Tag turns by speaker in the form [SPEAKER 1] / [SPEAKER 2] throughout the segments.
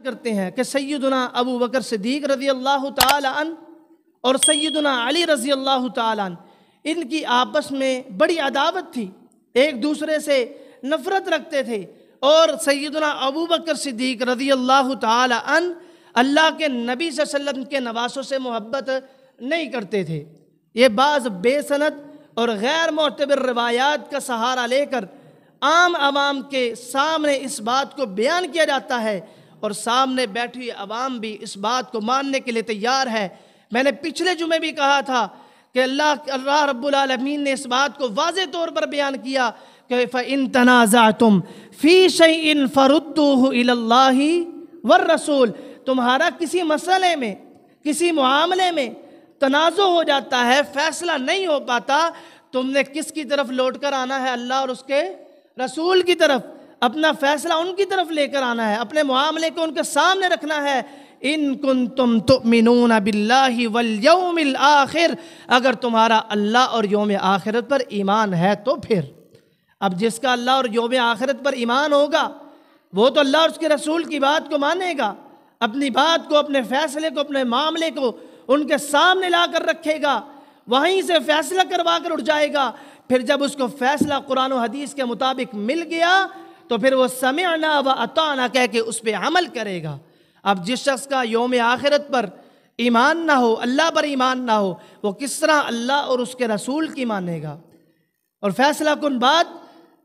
[SPEAKER 1] کرتے ہیں کہ سیدنا ابو بکر صدیق رضی اللہ تعالی عنہ اور سیدنا علی رضی اللہ تعالی عنہ، ان کی آپس میں بڑی عداوت تھی، ایک دوسرے سے نفرت رکھتے تھے، اور سیدنا ابو بکر صدیق رضی اللہ تعالی عنہ اللہ کے نبی صلی اللہ علیہ وسلم کے نواسوں سے محبت نہیں کرتے تھے۔ یہ بعض بے سند اور غیر معتبر روایات کا سہارا لے کر عام عوام کے سامنے اس بات کو بیان کیا جاتا ہے، اور سامنے بیٹھی عوام بھی اس بات کو ماننے کے لیے تیار ہے۔ میں نے پچھلے جمعے بھی کہا تھا کہ اللہ رب العالمین نے اس بات کو واضح طور پر بیان کیا کہ فَإِن تَنَازَعْتُمْ فِي شَيْءٍ فَرُدُّوهُ إِلَى اللَّهِ وَالرَّسُولِ، تمہارا کسی مسئلے میں، کسی معاملے میں تنازع ہو جاتا ہے، فیصلہ نہیں ہو پاتا، تم نے کس کی طرف لوٹ کر آنا ہے؟ اللہ اور اس کے رسول کی طرف، اپنا فیصلہ ان کی طرف لے کر آنا ہے، اپنے معاملے کو ان کے سامنے رکھنا ہے۔ ان کنتم تؤمنون باللہ والیوم الآخر، اگر تمہارا اللہ اور یوم آخرت پر ایمان ہے تو پھر۔ اب جس کا اللہ اور یوم آخرت پر ایمان ہوگا وہ تو اللہ اور اس کے رسول کی بات کو مانے گا، اپنی بات کو، اپنے فیصلے کو، اپنے معاملے کو ان کے سامنے لا کر رکھے گا، وہیں سے فیصلہ کروا کر اٹھ جائے گا۔ پھر جب اس کو فیصلہ قرآن و حدیث کے مطابق مل گیا تو پھر وہ سمعنا و اطعنا کہہ کے اس پہ عمل کرے گا۔ اب جس شخص کا یوم آخرت پر ایمان نہ ہو، اللہ پر ایمان نہ ہو، وہ کس طرح اللہ اور اس کے رسول کی مانے گا؟ اور فیصلہ کن بات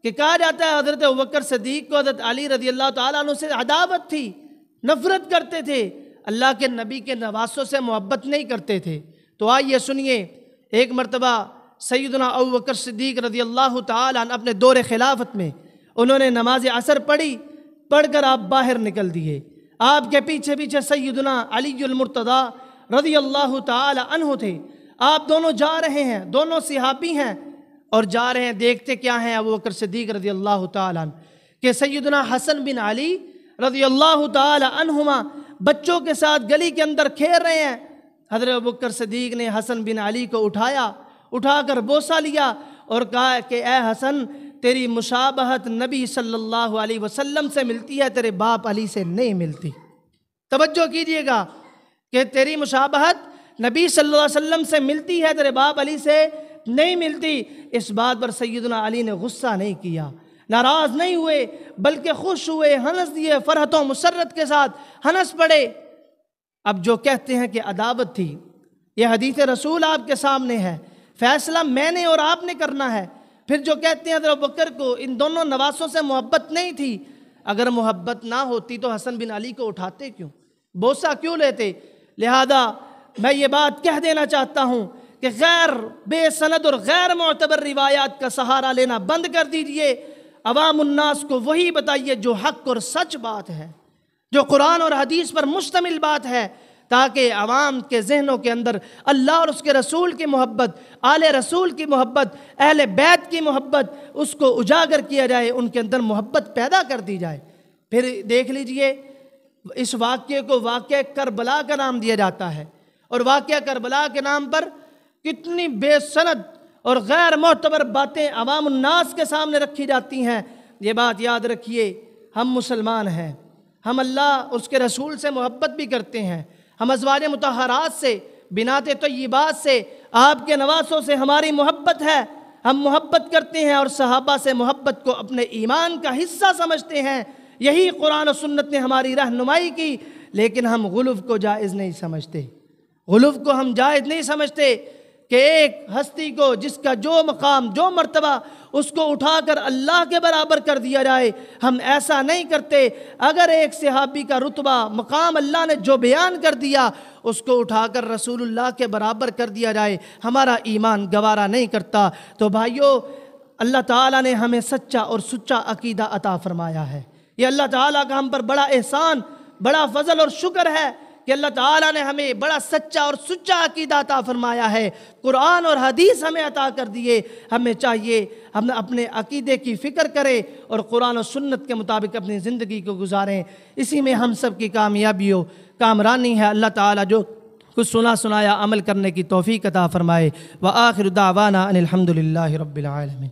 [SPEAKER 1] کہ کہا جاتا ہے حضرت ابوبکر صدیق کو حضرت علی رضی اللہ تعالیٰ عنہ سے عداوت تھی، نفرت کرتے تھے، اللہ کے نبی کے نواسوں سے محبت نہیں کرتے تھے۔ تو آئیے سنیے، ایک مرتبہ سیدنا ابوبکر صدیق رضی اللہ تعالیٰ عنہ اپنے دور خلافت میں انہوں نے نماز عصر پڑھی، پڑھ کر آپ باہر نکل دیے۔ آپ کے پیچھے پیچھے سیدنا علی المرتضی رضی اللہ تعالی عنہ تھے۔ آپ دونوں جا رہے ہیں، دونوں صحابی ہیں، اور جا رہے ہیں، دیکھتے کیا ہیں ابوبکر صدیق رضی اللہ تعالی عنہ کہ سیدنا حسن بن علی رضی اللہ تعالی عنہما بچوں کے ساتھ گلی کے اندر کھیل رہے ہیں۔ حضرت ابوبکر صدیق نے حسن بن علی کو اٹھا کر بوسہ لیا اور کہا کہ اے حسن، تیری مشابہت نبی صلی اللہ علیہ وسلم سے ملتی ہے، تیرے باپ علی سے نہیں ملتی۔ توجہ کیجئے گا کہ تیری مشابہت نبی صلی اللہ علیہ وسلم سے ملتی ہے، تیرے باپ علی سے نہیں ملتی۔ اس بات پر سیدنا علی نے غصہ نہیں کیا، ناراض نہیں ہوئے، بلکہ خوش ہوئے، ہنس دیے، فرحت و مسرت کے ساتھ ہنس پڑے۔ اب جو کہتے ہیں کہ عداوت تھی، یہ حدیث رسول آپ کے سامنے ہے، فیصلہ میں نے اور آپ نے کرنا ہے۔ پھر جو کہتے ہیں حضرت ابوبکر کو ان دونوں نواسوں سے محبت نہیں تھی، اگر محبت نہ ہوتی تو حسن بن علی کو اٹھاتے کیوں، بوسہ کیوں لیتے؟ لہذا میں یہ بات کہہ دینا چاہتا ہوں کہ غیر بے سند اور غیر معتبر روایات کا سہارا لینا بند کر دیجئے، عوام الناس کو وہی بتائیے جو حق اور سچ بات ہے، جو قرآن اور حدیث پر مشتمل بات ہے، تاکہ عوام کے ذہنوں کے اندر اللہ اور اس کے رسول کی محبت، آل رسول کی محبت، اہل بیت کی محبت، اس کو اجاگر کیا جائے، ان کے اندر محبت پیدا کر دی جائے۔ پھر دیکھ لیجئے اس واقعے کو واقعہ کربلا کا نام دیا جاتا ہے، اور واقعہ کربلا کے نام پر کتنی بے سند اور غیر معتبر باتیں عوام الناس کے سامنے رکھی جاتی ہیں۔ یہ بات یاد رکھیے، ہم مسلمان ہیں، ہم اللہ اس کے رسول سے محبت بھی کرتے ہیں، ہم ازواج مطہرات سے، بنات طیبات سے، آپ کے نواسوں سے ہماری محبت ہے، ہم محبت کرتے ہیں، اور صحابہ سے محبت کو اپنے ایمان کا حصہ سمجھتے ہیں۔ یہی قرآن و سنت نے ہماری رہنمائی کی، لیکن ہم غلو کو جائز نہیں سمجھتے، غلو کو ہم جائز نہیں سمجھتے کہ ایک ہستی کو جس کا جو مقام، جو مرتبہ، اس کو اٹھا کر اللہ کے برابر کر دیا جائے، ہم ایسا نہیں کرتے۔ اگر ایک صحابی کا رتبہ، مقام اللہ نے جو بیان کر دیا، اس کو اٹھا کر رسول اللہ کے برابر کر دیا جائے، ہمارا ایمان گوارا نہیں کرتا۔ تو بھائیو، اللہ تعالیٰ نے ہمیں سچا اور سچا عقیدہ عطا فرمایا ہے۔ یہ اللہ تعالیٰ کا ہم پر بڑا احسان، بڑا فضل اور شکر ہے کہ اللہ تعالیٰ نے ہمیں بڑا سچا اور سچا عقیدہ عطا فرمایا ہے، قرآن اور حدیث ہمیں عطا کر دیے۔ ہمیں چاہیے ہم اپنے عقیدے کی فکر کریں اور قرآن و سنت کے مطابق اپنی زندگی کو گزاریں، اسی میں ہم سب کی کامیابی و کامرانی ہے۔ اللہ تعالیٰ جو کچھ سنایا عمل کرنے کی توفیق عطا فرمائے۔ وآخر دعوانا ان الحمد للہ رب العالمین۔